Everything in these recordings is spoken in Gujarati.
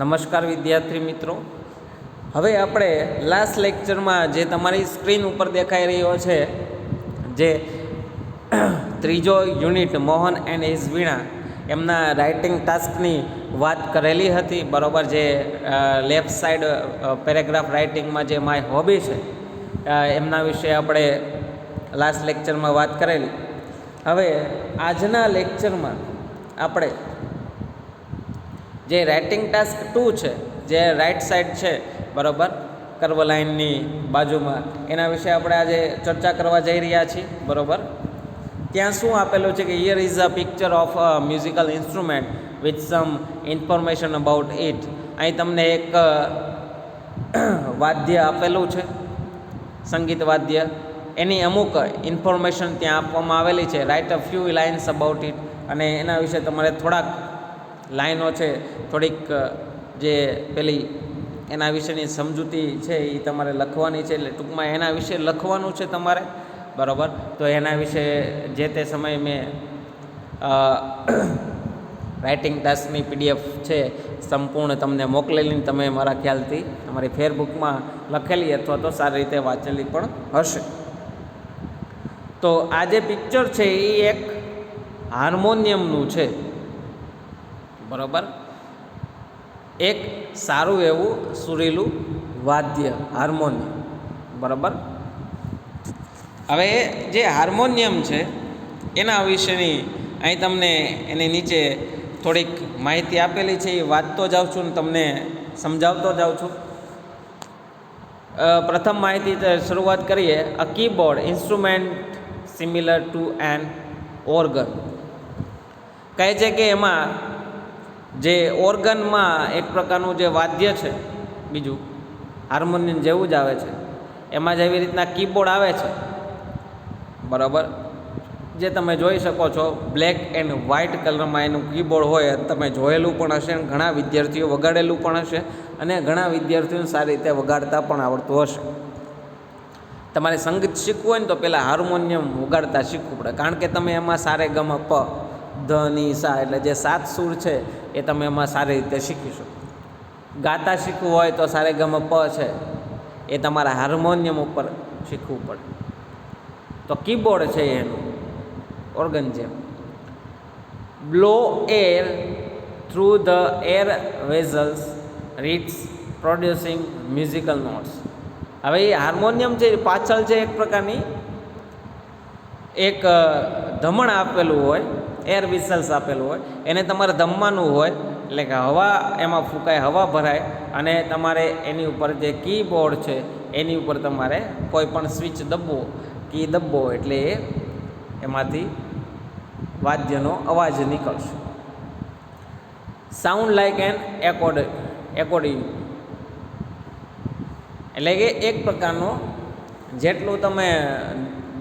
નમસ્કાર વિદ્યાર્થી મિત્રો, હવે આપણે લાસ્ટ લેક્ચરમાં જે તમારી સ્ક્રીન ઉપર દેખાઈ રહ્યો છે જે ત્રીજો યુનિટ મોહન એન્ડ હિઝ વીણા એમના રાઇટિંગ ટાસ્કની વાત કરેલી હતી. બરાબર, જે લેફ્ટ સાઈડ પેરેગ્રાફ રાઇટિંગમાં જે માય હોબી છે એમના વિશે આપણે લાસ્ટ લેક્ચરમાં વાત કરેલી. હવે આજના લેક્ચરમાં આપણે જે રાઇટિંગ ટાસ્ક 2 છે, જે રાઇટ સાઈડ છે, બરાબર, કર્વ લાઇનની બાજુમાં, એના વિશે આપણે આજે ચર્ચા કરવા જઈ રહ્યા છીએ. બરાબર, ત્યાં શું આપેલું છે કે here is a picture of a musical instrument with some information about it. અહીં તમને એક વાદ્ય આપેલું છે, સંગીત વાદ્ય, એની અમુક ઇન્ફોર્મેશન ત્યાં આપવામાં આવેલી છે. Write a few lines about it, અને એના વિશે તમારે થોડાક લાઈનો છે, થોડીક જે પેલી એના વિશેની સમજૂતી છે એ તમારે લખવાની છે. એટલે ટૂંકમાં એના વિશે લખવાનું છે તમારે. બરાબર, તો એના વિશે જે તે સમયે મેં રાઇટિંગ ટાસ્કની પીડીએફ છે સંપૂર્ણ તમને મોકલેલી, તમે મારા ખ્યાલથી તમારી ફેરબુકમાં લખેલી અથવા તો સારી રીતે વાંચેલી પણ હશે. તો આ જે પિક્ચર છે એ એક હાર્મોનિયમનું છે. બરાબર, એક સારું એવું સુરીલું વાદ્ય હાર્મોનિયમ. બરાબર, હવે જે હાર્મોનિયમ છે એના વિશેની અહીં તમને એની નીચે થોડીક માહિતી આપેલી છે, એ વાંચતો જાઉં છું ને તમને સમજાવતો જાઉં છું. પ્રથમ માહિતી શરૂઆત કરીએ. A keyboard instrument similar to an organ. કહે છે કે એમાં જે ઓર્ગનમાં એક પ્રકારનું જે વાદ્ય છે, બીજું હાર્મોનિયમ જેવું જ આવે છે, એમાં જેવી રીતના કીબોર્ડ આવે છે, બરાબર, જે તમે જોઈ શકો છો બ્લેક એન્ડ વ્હાઇટ કલરમાં એનું કીબોર્ડ હોય, તમે જોયેલું પણ હશે, ઘણા વિદ્યાર્થીઓ વગાડેલું પણ હશે, અને ઘણા વિદ્યાર્થીઓને સારી રીતે વગાડતા પણ આવડતું હશે. તમારે સંગીત શીખવું હોય ને તો પહેલાં હાર્મોનિયમ વગાડતા શીખવું પડે, કારણ કે તમે એમાં સારે ગમ પ ધ ની સા એટલે જે 7 સૂર છે એ તમે એમાં સારી રીતે શીખી શકો. ગાતા શીખવું હોય તો સારે ગમ પ છે એ તમારા હાર્મોનિયમ ઉપર શીખવું પડે. તો કીબોર્ડ છે એનું ઓર્ગન છે. Blow air through the air vessels reeds producing musical notes. હવે એ હાર્મોનિયમ છે, પાછળ છે એક પ્રકારની એક ધમણ આપેલું હોય, એર વિસલ્સ આપેલું હોય, એને તમારે ધમવાનું હોય, એટલે કે હવા એમાં ફૂંકાય, હવા ભરાય, અને તમારે એની ઉપર જે કીબોર્ડ છે એની ઉપર તમારે કોઈ પણ સ્વિચ દબવો, કી દબવો, એટલે એ એમાંથી વાદ્યનો અવાજ નીકળશે. સાઉન્ડ લાઇક એન એકોર્ડિંગ, એટલે કે એક પ્રકારનો જેટલું તમે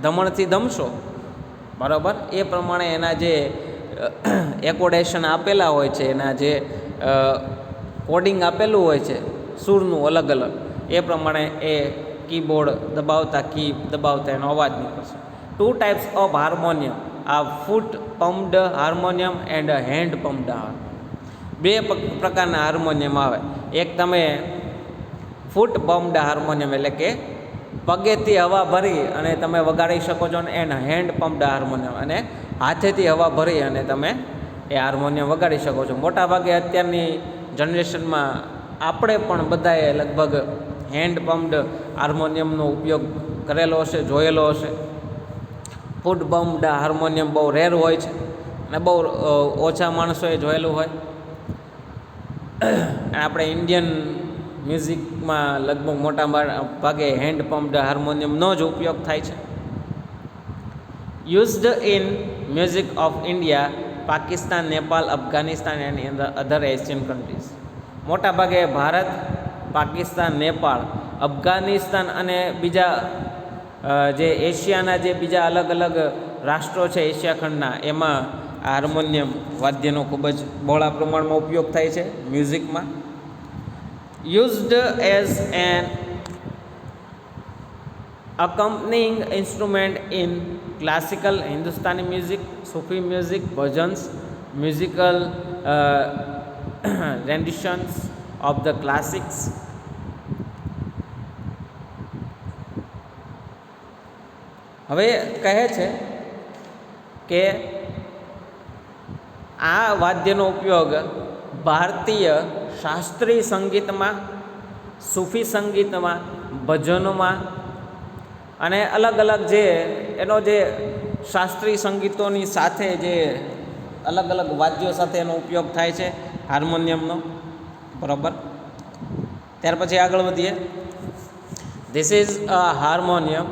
ધમણથી ધમશો, બરાબર, એ પ્રમાણે એના જે એકોડેશન આપેલા હોય છે, એના જે કોડિંગ આપેલું હોય છે સૂરનું અલગ અલગ, એ પ્રમાણે એ કીબોર્ડ દબાવતા, કી દબાવતા એનો અવાજ નીકળશે. 2 ટાઈપ્સ ઓફ હાર્મોનિયમ આ foot pumped harmonium and hand pumped harmonium. 2 પ્રકારના હાર્મોનિયમ આવે. એક તમે ફૂટ પમ્પ્ડ હાર્મોનિયમ, એટલે કે પગેથી હવા ભરી અને તમે વગાડી શકો છો, ને એન્ડ હેન્ડ પમ્પ્ડ હાર્મોનિયમ, અને હાથેથી હવા ભરી અને તમે એ હાર્મોનિયમ વગાડી શકો છો. મોટાભાગે અત્યારની જનરેશનમાં આપણે પણ બધાએ લગભગ હેન્ડ પમ્પ્ડ હાર્મોનિયમનો ઉપયોગ કરેલો હશે, જોયેલો હશે. ફૂટ પમ્પ્ડ હાર્મોનિયમ બહુ રેર હોય છે અને બહુ ઓછા માણસોએ જોયેલું હોય. આપણે ઇન્ડિયન મ્યુઝિકમાં લગભગ મોટા ભાગે હેન્ડ પમ્પ્ડ હાર્મોનિયમનો જ ઉપયોગ થાય છે. Used in music of India, Pakistan, Nepal, Afghanistan and in the other Asian countries. મોટા ભાગે ભારત, પાકિસ્તાન, નેપાળ, અફઘાનિસ્તાન અને બીજા જે એશિયાના જે બીજા અલગ અલગ રાષ્ટ્રો છે એશિયા ખંડના, એમાં આ હાર્મોનિયમ વાદ્યનો ખૂબ જ બહોળા પ્રમાણમાં ઉપયોગ થાય છે મ્યુઝિકમાં. Used as an accompanying instrument in classical Hindustani music, Sufi music, bhajans, musical renditions, of the classics. હવે કહે છે કે આ વાદ્યનો ઉપયોગ ભારતીય શાસ્ત્રીય સંગીતમાં, સૂફી સંગીતમાં, ભજનોમાં અને અલગ અલગ જે એનો જે શાસ્ત્રીય સંગીતોની સાથે જે અલગ અલગ વાદ્યો સાથે એનો ઉપયોગ થાય છે હાર્મોનિયમનો. બરાબર. ત્યાર પછી આગળ વધીએ. This is a harmonium.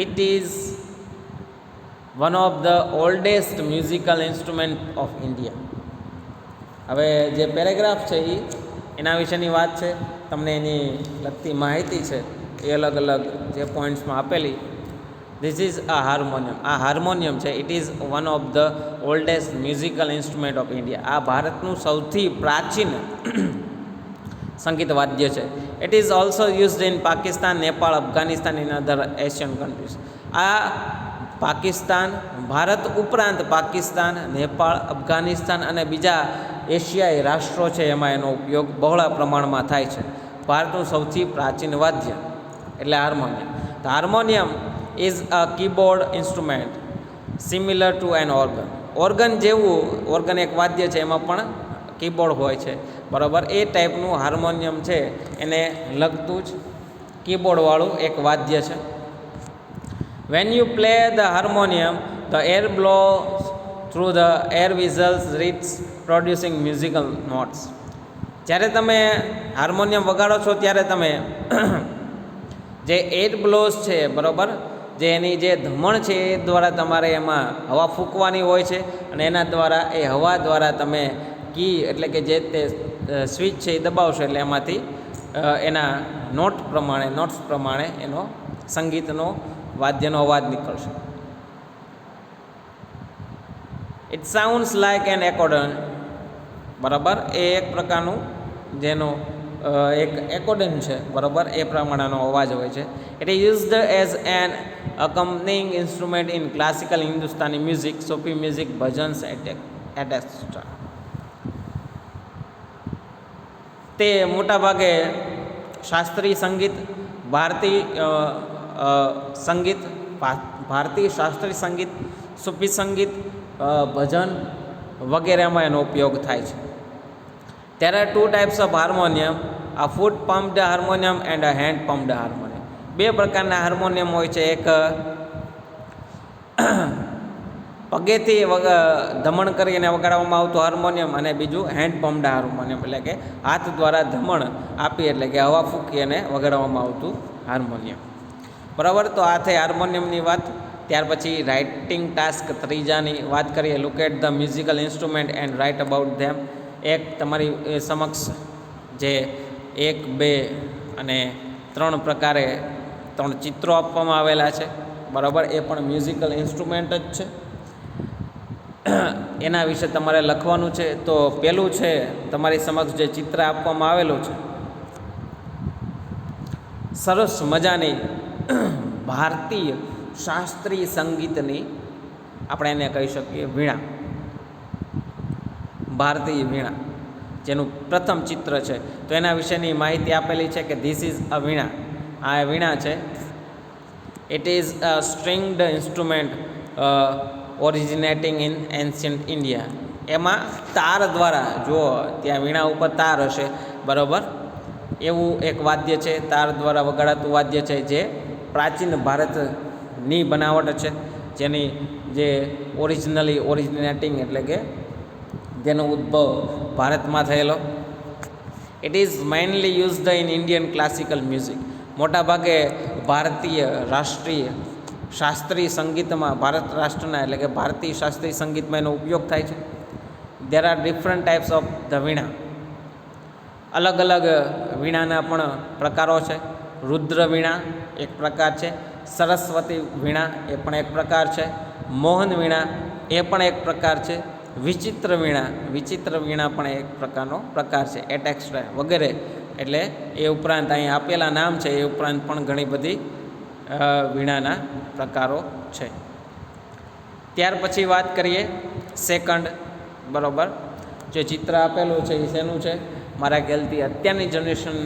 It is one of the oldest musical instrument of India. હવે જે પેરેગ્રાફ છે એના વિશેની વાત છે, તમને એની લગતી માહિતી છે એ અલગ અલગ જે પોઈન્ટ્સમાં આપેલી. This is a harmonium. આ હાર્મોનિયમ છે, it is one of the oldest musical instrument of India. આ ભારતનું સૌથી પ્રાચીન સંગીત વાદ્ય છે. It is also used in Pakistan, Nepal, Afghanistan in other Asian countries. આ પાકિસ્તાન, ભારત ઉપરાંત પાકિસ્તાન, નેપાળ, અફઘાનિસ્તાન અને બીજા એશિયાઈ રાષ્ટ્રો છે એમાં એનો ઉપયોગ બહોળા પ્રમાણમાં થાય છે. ભારતનું સૌથી પ્રાચીન વાદ્ય એટલે હાર્મોનિયમ. તો harmonium is a keyboard instrument similar to an organ. Organ જેવું, ઓર્ગન એક વાદ્ય છે, એમાં પણ કીબોર્ડ હોય છે. બરાબર. એ ટાઈપનું હાર્મોનિયમ છે, એને લગતું જ કીબોર્ડવાળું એક વાદ્ય છે. When you play the harmonium, the air blows through the air vessels reeds producing musical notes. જ્યારે તમે હાર્મોનિયમ વગાડો છો ત્યારે તમે જે એર બ્લોઝ છે, બરાબર, જે એની જે ધમણ છે એ દ્વારા તમારે એમાં હવા ફૂંકવાની હોય છે અને એના દ્વારા, એ હવા દ્વારા તમે કી એટલે કે જે તે સ્વિચ છે એ દબાવશો એટલે એમાંથી એના નોટ્સ પ્રમાણે એનો સંગીતનો વાદ્યનો અવાજ નીકળશે. It sounds like an accordion. બરાબર. એ એક પ્રકારનું જેનો એક એકોર્ડિયન છે, બરાબર, એ પ્રમાણેનો અવાજ હોય છે. It is used as an accompanying instrument in classical Hindustani music, Sufi music, bhajans etc. તે મોટાભાગે શાસ્ત્રીય સંગીત, ભારતીય શાસ્ત્રીય સંગીત, સૂફી સંગીત, ભજન વગેરેમાં એનો ઉપયોગ થાય છે. There are two types of harmonium, a foot pumped harmonium and a hand pumped harmonium. બે પ્રકારના હાર્મોનિયમ હોય છે. એક પગેથી ધમણ કરીને વગાડવામાં આવતું હાર્મોનિયમ અને બીજું હેન્ડ પમ્પ્ડ હાર્મોનિયમ એટલે કે હાથ દ્વારા ધમણ આપી એટલે કે હવા ફૂંકી અને વગાડવામાં આવતું હાર્મોનિયમ. બરાબર. તો આ થઈ હાર્મોનિયમની વાત. ત્યાર પછી રાઇટિંગ ટાસ્ક ત્રીજાની વાત કરીએ. Look at the musical instrument and write about them. એક તમારી સમક્ષ જે 1, 2 અને 3 પ્રકારે 3 ચિત્રો આપવામાં આવેલા છે. બરાબર. એ પણ મ્યુઝિકલ ઇન્સ્ટ્રુમેન્ટ જ છે. એના વિશે તમારે લખવાનું છે. તો પહેલું છે તમારી સમક્ષ જે ચિત્ર આપવામાં આવેલું છે, સરસ મજાની ભારતીય શાસ્ત્રીય સંગીતની, આપણે એને કહી શકીએ વીણા, ભારતીય વીણા, જેનું પ્રથમ ચિત્ર છે. તો એના વિશેની માહિતી આપેલી છે કે ધીસ ઇઝ અ વીણા. આ વીણા છે. It is a stringed instrument originating in ancient India. એમાં તાર દ્વારા, જો ત્યાં વીણા ઉપર તાર હશે, બરાબર, એવું એક વાદ્ય છે, તાર દ્વારા વગાડાતું વાદ્ય છે, જે પ્રાચીન ભારતની બનાવટ છે, જેની જે ઓરિજિનેટિંગ એટલે કે જેનો ઉદ્ભવ ભારતમાં થયેલો. It is mainly used in Indian classical music. મોટાભાગે ભારતીય રાષ્ટ્રીય શાસ્ત્રીય સંગીતમાં, ભારત રાષ્ટ્રના એટલે કે ભારતીય શાસ્ત્રીય સંગીતમાં એનો ઉપયોગ થાય છે. There are different types of the veena. અલગ અલગ વીણાના પણ પ્રકારો છે. રુદ્ર વીણા એક પ્રકાર છે. સરસ્વતી વીણા એ પણ એક પ્રકાર છે. મોહન વીણા એ પણ એક પ્રકાર છે. વિચિત્ર વીણા પણ એક પ્રકારનો પ્રકાર છે. એટેક્સ્ટ્રા વગેરે. એટલે એ ઉપરાંત અહીં આપેલા નામ છે, એ ઉપરાંત પણ ઘણી બધી વીણાના પ્રકારો છે. ત્યાર પછી વાત કરીએ સેકન્ડ. બરાબર. જે ચિત્ર આપેલું છે એ શેનું છે? મારા ખ્યાલથી અત્યારની જનરેશન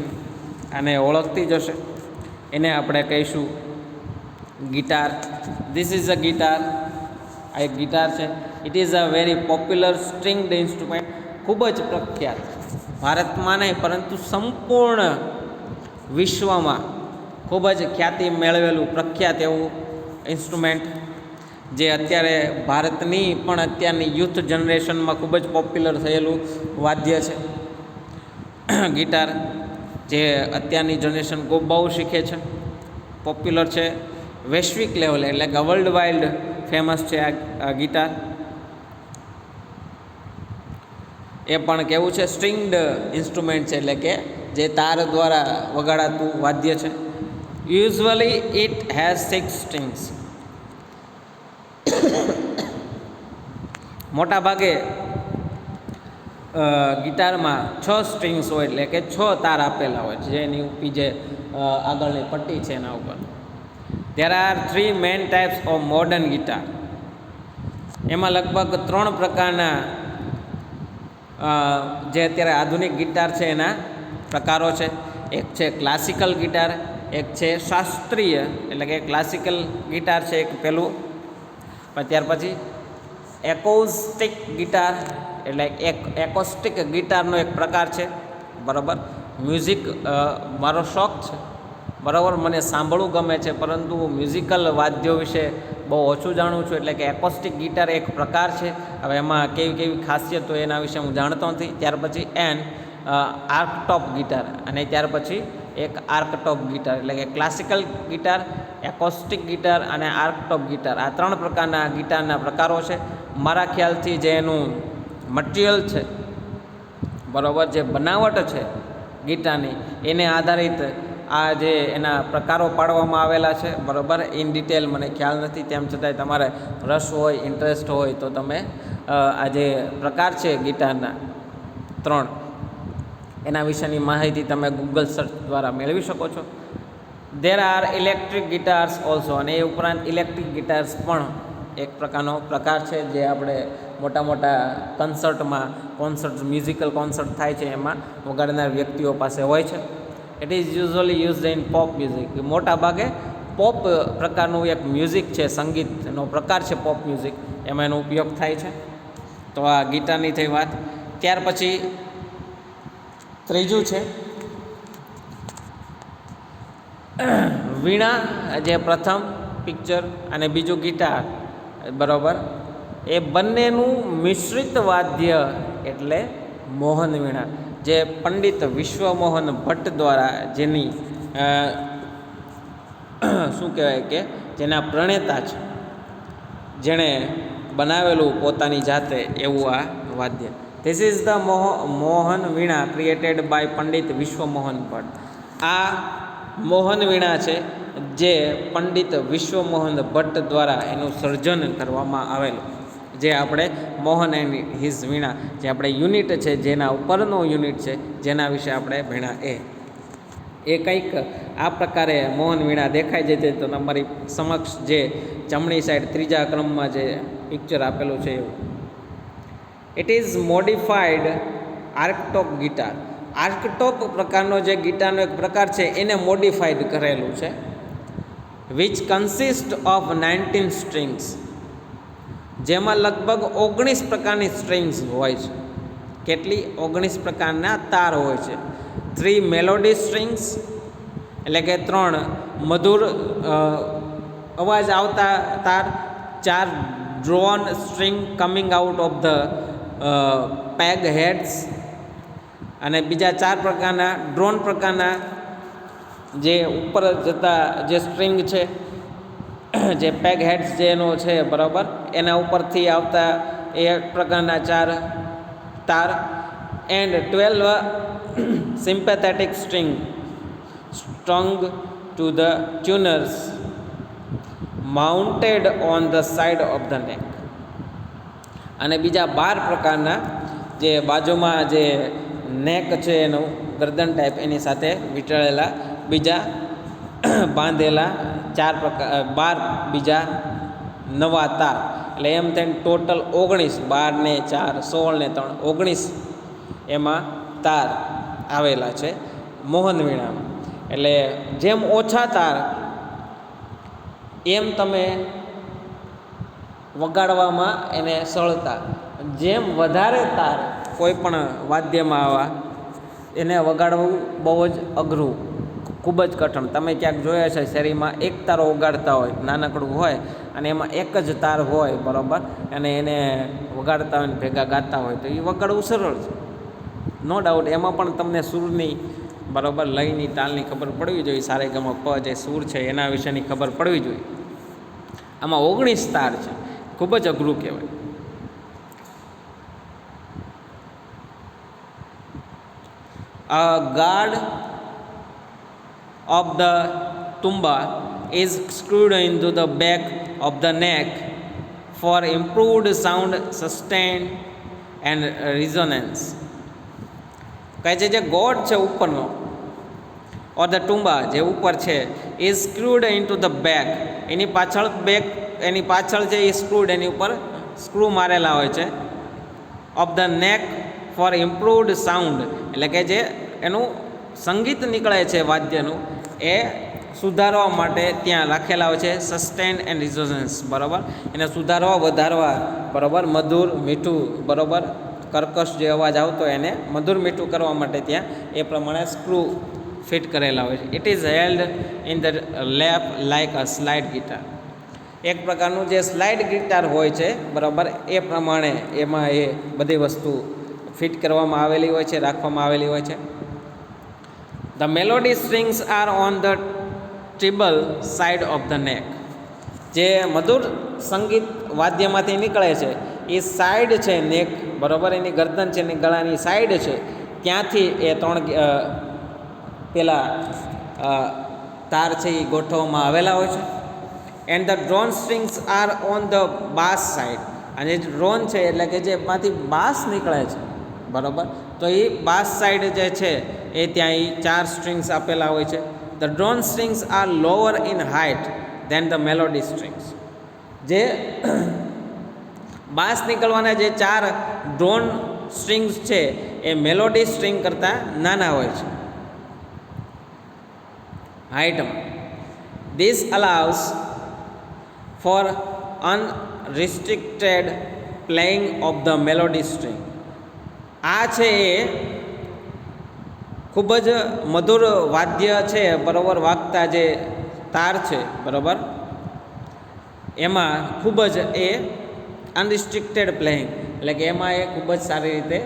આને ઓળખતી જ હશે. એને આપણે કહીશું guitar. This is a guitar. આ એક ગિટાર છે. It is a very popular stringed instrument. ખૂબ જ પ્રખ્યાત, ભારતમાં નહીં પરંતુ સંપૂર્ણ વિશ્વમાં ખૂબ જ ખ્યાતિ મેળવેલું પ્રખ્યાત એવું ઇન્સ્ટ્રુમેન્ટ, જે અત્યારે ભારતની પણ અત્યારની યુથ જનરેશનમાં ખૂબ જ પોપ્યુલર થયેલું વાદ્ય છે ગિટાર, જે અત્યારની જનરેશન ખૂબ બહુ શીખે છે, પોપ્યુલર છે વૈશ્વિક લેવલે, એટલે કે વર્લ્ડ વાઇડ ફેમસ છે આ ગિટાર. એ પણ કેવું છે? સ્ટ્રિંગ્ડ ઇન્સ્ટ્રુમેન્ટ છે, એટલે કે જે તાર દ્વારા વગાડાતું વાદ્ય છે. Usually it has 6 strings. મોટા ભાગે ગિટારમાં 6 સ્ટ્રિંગ્સ હોય, એટલે કે 6 તાર આપેલા હોય છે, જેની ઉપી જે આગળની પટ્ટી છે એના ઉપર. There are 3 main types of modern guitar. એમાં લગભગ 3 પ્રકારના જે અત્યારે આધુનિક ગિટાર છે એના પ્રકારો છે. એક છે ક્લાસિકલ ગિટાર, એક છે શાસ્ત્રીય, એટલે કે ક્લાસિકલ ગિટાર છે એક પેલું. પણ ત્યાર પછી એકોસ્ટિક ગિટાર, એટલે એકોસ્ટિક ગિટારનો એક પ્રકાર છે. બરાબર. મ્યુઝિક મારો શોખ છે, બરાબર, મને સાંભળવું ગમે છે, પરંતુ મ્યુઝિકલ વાદ્યો વિશે બહુ ઓછું જાણું છું. એટલે કે એકોસ્ટિક ગિટાર એક પ્રકાર છે. હવે એમાં કેવી કેવી ખાસિયત હોય એના વિશે હું જાણતો નથી. ત્યાર પછી આર્કટોપ ગિટાર, અને ત્યાર પછી એક આર્કટોપ ગિટાર, એટલે કે ક્લાસિકલ ગિટાર, એકોસ્ટિક ગિટાર અને આર્કટોપ ગિટાર. આ 3 પ્રકારના ગિટારના પ્રકારો છે. મારા ખ્યાલથી જે એનું મટિરિયલ છે, બરાબર, જે બનાવટ છે ગિટારની, એને આધારિત આ જે એના પ્રકારો પાડવામાં આવેલા છે. બરાબર. ઇન ડિટેલ મને ખ્યાલ નથી, તેમ છતાંય તમારે રસ હોય, ઇન્ટરેસ્ટ હોય તો તમે આ જે પ્રકાર છે ગિટારના 3, એના વિશેની માહિતી તમે ગૂગલ સર્ચ દ્વારા મેળવી શકો છો. દેર આર ઇલેક્ટ્રિક ગિટાર્સ ઓલ્સો, અને એ ઉપરાંત ઇલેક્ટ્રિક ગિટાર્સ પણ એક પ્રકારનો પ્રકાર છે, જે આપણે મોટા મોટા કોન્સર્ટ મ્યુઝિકલ કોન્સર્ટ થાય છે એમાં વગાડનાર વ્યક્તિઓ પાસે હોય છે. It is usually used in pop music. મોટા ભાગે પોપ પ્રકારનું એક મ્યુઝિક છે, સંગીતનો પ્રકાર છે પોપ મ્યુઝિક, એમાં એનો ઉપયોગ થાય છે. તો આ ગિટારની થઈ વાત. ત્યાર પછી ત્રીજું છે વીણા, જે પ્રથમ પિક્ચર અને બીજું ગિટાર, બરાબર, એ બંનેનું મિશ્રિત વાદ્ય એટલે મોહન વીણા, જે પંડિત વિશ્વમોહન ભટ્ટ દ્વારા જેની શું કહેવાય કે જેના પ્રણેતા છે, જેણે બનાવેલું પોતાની જાતે એવું આ વાદ્ય. This is the Mohan veena created by Pandit Vishwa Mohan Bhatt. આ મોહન વીણા છે જે પંડિત વિશ્વમોહન ભટ્ટ દ્વારા એનું સર્જન કરવામાં આવેલું, જે આપણે મોહન એન્ડ હિઝ વીણા, જે આપણે યુનિટ છે, જેના ઉપરનો યુનિટ છે, જેના વિશે આપણે ભણ્યા, એ કંઈક આ પ્રકારે મોહન વીણા દેખાય છે. તો તમારી સમક્ષ જે જમણી સાઈડ 3જા ક્રમમાં જે પિક્ચર આપેલું છે એવું. It is modified archtop guitar. Archtop પ્રકારનો જે ગિટારનો એક પ્રકાર છે એને મોડિફાઈડ કરેલું છે. વિચ કન્સિસ્ટ ઓફ 19 સ્ટ્રિંગ્સ, જેમાં લગભગ 19 પ્રકારની સ્ટ્રિંગ્સ હોય છે. કેટલી? 19 પ્રકારના તાર હોય છે. 3 મેલોડી સ્ટ્રિંગ્સ, એટલે કે 3 મધુર અવાજ આવતા તાર. 4 drone string coming out of the peg heads, અને બીજા 4 પ્રકારના ડ્રોન પ્રકારના જે ઉપર જતા જે સ્ટ્રિંગ છે, જે પેગ હેડ્સ જે એનો છે, બરાબર, એના ઉપરથી આવતા એ પ્રકારના 4 તાર. And 12 sympathetic string strung to the tuners mounted on the side of the neck. અને બીજા 12 પ્રકારના જે બાજુમાં જે નેક છે એનું ગરદન ટાઈપ, એની સાથે વીંટળેલા બીજા બાંધેલા 12 બીજા નવા તાર, એટલે એમ થઈને ટોટલ 19, 12 ને 4 16 ને 3 19 એમાં તાર આવેલા છે મોહન વીણામાં. એટલે જેમ ઓછા તાર એમ તમે વગાડવામાં એને સરળતા, જેમ વધારે તાર કોઈ પણ વાદ્યમાં આવા એને વગાડવું બહુ જ અઘરું, ખૂબ જ કઠણ. તમે ક્યાંક જોયા છે શેરીમાં એક તારો વગાડતા હોય, નાનકડું હોય અને એમાં એક જ તાર હોય, બરાબર, અને એને વગાડતા હોય ને ભેગા ગાતા હોય તો એ વગાડવું સરળ છે, નો ડાઉટ. એમાં પણ તમને સૂરની, બરાબર, લયની, તાલની ખબર પડવી જોઈએ. સારે ગમ પ જે સૂર છે એના વિશેની ખબર પડવી જોઈએ. આમાં 19 તાર છે, ખૂબ જ અઘરું કહેવાય. A guard of the tumba is screwed into the back of the neck for improved sound sustain and resonance. કહે છે જે ગોડ છે ઉપરનો, ઓર ધ ટુંબા જે ઉપર છે, is screwed in to the back, એની પાછળ બેક, એની પાછળ છે એ સ્ક્રૂડ, એની ઉપર સ્ક્રૂ મારેલા હોય છે, ઓફ ધ નેક ફોર ઇમ્પ્રુવડ સાઉન્ડ, એટલે કે જે એનું સંગીત નીકળે છે વાદ્યનું એ સુધારવા માટે ત્યાં રાખેલા હોય છે સસ્ટેન એન્ડ રિઝોનન્સ, બરાબર, એને સુધારવા, વધારવા, બરાબર, મધુર, મીઠું, બરાબર, કર્કશ જે અવાજ આવતો એને મધુર મીઠું કરવા માટે ત્યાં એ પ્રમાણે સ્ક્રૂ ફિટ કરેલા હોય છે. It is held in the lap like a slide guitar. એક પ્રકારનું જે સ્લાઇડ ગિટાર હોય છે, બરાબર, એ પ્રમાણે એમાં એ બધી વસ્તુ ફિટ કરવામાં આવેલી હોય છે, રાખવામાં આવેલી હોય છે. The melody strings are on the treble side of the neck. જે મધુર સંગીત વાદ્યમાંથી નીકળે છે એ સાઈડ છે નેક, બરાબર, એની ગરદન છે, એની ગળાની સાઈડ છે, ત્યાંથી એ 3 પેલા તાર છે એ ગોઠવવામાં આવેલા હોય છે. And the drone strings are on the bass side. અને જે ડ્રોન છે એટલે કે જેમાંથી બાસ નીકળે છે, બરાબર, તો એ બાસ સાઇડ જે છે એ ત્યાં એ 4 સ્ટ્રિંગ્સ આપેલા હોય છે. The drone strings are lower in height than the melody strings. જે બાસ નીકળવાના જે 4 ડ્રોન સ્ટ્રિંગ્સ છે એ મેલોડી સ્ટ્રિંગ કરતાં નાના હોય છે હાઇટમાં. This allows for unrestricted playing of the melody string. આ છે એ ખૂબ જ મધુર વાદ્ય છે, બરાબર, વાગતા જે તાર છે, બરાબર, એમાં ખૂબ જ એ અનરિસ્ટ્રિક્ટેડ પ્લેઇંગ, એટલે કે એમાં એ ખૂબ જ સારી રીતે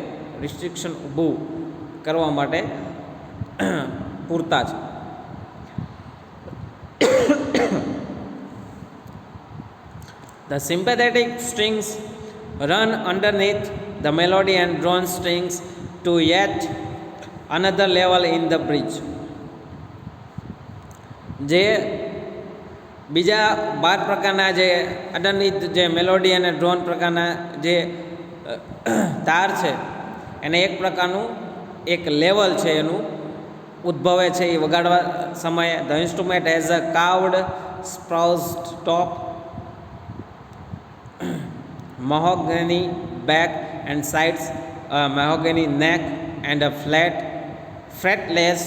રિસ્ટ્રિક્શન ઊભું કરવા માટે પૂરતા છે. The sympathetic strings run underneath the melody and drone strings to yet another level in the bridge. જે બીજા 12 પ્રકારના જે અંડરનીથ જે મેલોડી અને ડ્રોન પ્રકારના જે તાર છે એને એક પ્રકારનું એક લેવલ છે એનું ઉદ્ભવે છે એ વગાડવા સમયે. The instrument has a carved spruced top, mahogany back and sides, a mahogany neck and a flat fretless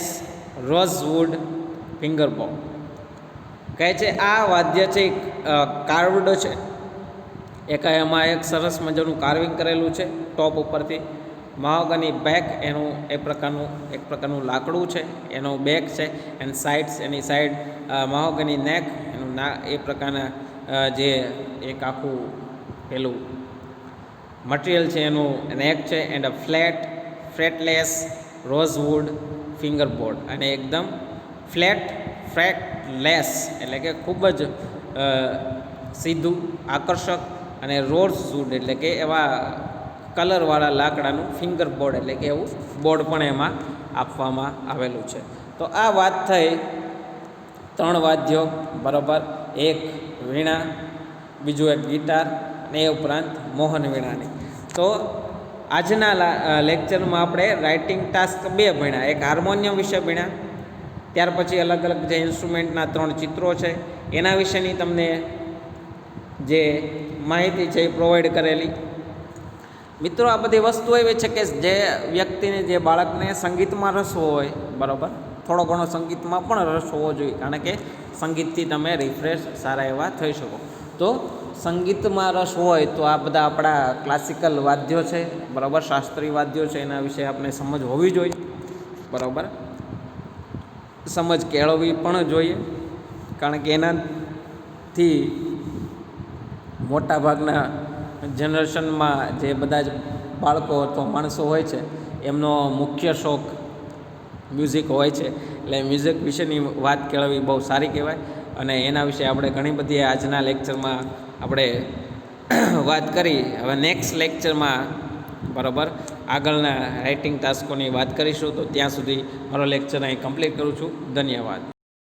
rosewood fingerboard. કહે છે આ વાદ્ય છે કાર્વડ છે, એમાં એક સરસ મજાનું કાર્વિંગ કરેલું છે ટોપ ઉપરથી. મહોગની બેક એનું એક પ્રકારનું લાકડું છે, એનો બેક છે, એન્ડ સાઇડ્સ એની સાઈડ, મહોગની નેક એનું એ પ્રકારના જે એક આખું પેલું મટીરિયલ છે એનું નેક છે, એન્ડ અ ફ્લેટ ફ્રેટલેસ રોઝવુડ ફિંગરબોર્ડ, અને એકદમ ફ્લેટ ફ્રેટલેસ એટલે કે ખૂબ જ સીધું, આકર્ષક, અને રોઝવુડ એટલે કે એવા કલરવાળા લાકડાનું ફિંગરબોર્ડ એટલે કે એવું બોર્ડ પણ એમાં આપવામાં આવેલું છે. તો આ વાત થઈ 3 વાદ્યો, બરાબર, એક વીણા, બીજું એક ગિટાર, અને એ ઉપરાંત મોહન વીણાની. તો આજના લેક્ચરમાં આપણે રાઇટિંગ ટાસ્ક 2 ભણ્યા. એક હાર્મોનિયમ વિશે ભણ્યા, ત્યાર પછી અલગ અલગ જે ઇન્સ્ટ્રુમેન્ટના 3 ચિત્રો છે એના વિશેની તમને જે માહિતી છે એ પ્રોવાઈડ કરેલી. મિત્રો આ બધી વસ્તુ એવી છે કે જે વ્યક્તિને, જે બાળકને સંગીતમાં રસ હોય, બરાબર, થોડો ઘણો સંગીતમાં પણ રસ હોવો જોઈએ, કારણ કે સંગીતથી તમે રિફ્રેશ સારા એવા થઈ શકો. તો સંગીતમાં રસ હોય તો આ બધા આપણા ક્લાસિકલ વાદ્યો છે, બરાબર, શાસ્ત્રીય વાદ્યો છે, એના વિશે આપણે સમજ હોવી જોઈએ, બરાબર, સમજ કેળવવી પણ જોઈએ, કારણ કે એનાથી મોટાભાગના જનરેશનમાં જે બધા જ બાળકો અથવા માણસો હોય છે એમનો મુખ્ય શોખ મ્યુઝિક હોય છે. એટલે મ્યુઝિક વિશેની વાત કેળવવી બહુ સારી કહેવાય, અને એના વિશે આપણે ઘણી બધી આજના લેક્ચરમાં આપણે વાત કરી. હવે નેક્સ્ટ લેક્ચરમાં, બરાબર, આગળના રાઇટિંગ ટાસ્કોની વાત કરીશું. તો ત્યાં સુધી મારો લેક્ચર અહીં કમ્પ્લીટ કરું છું. ધન્યવાદ.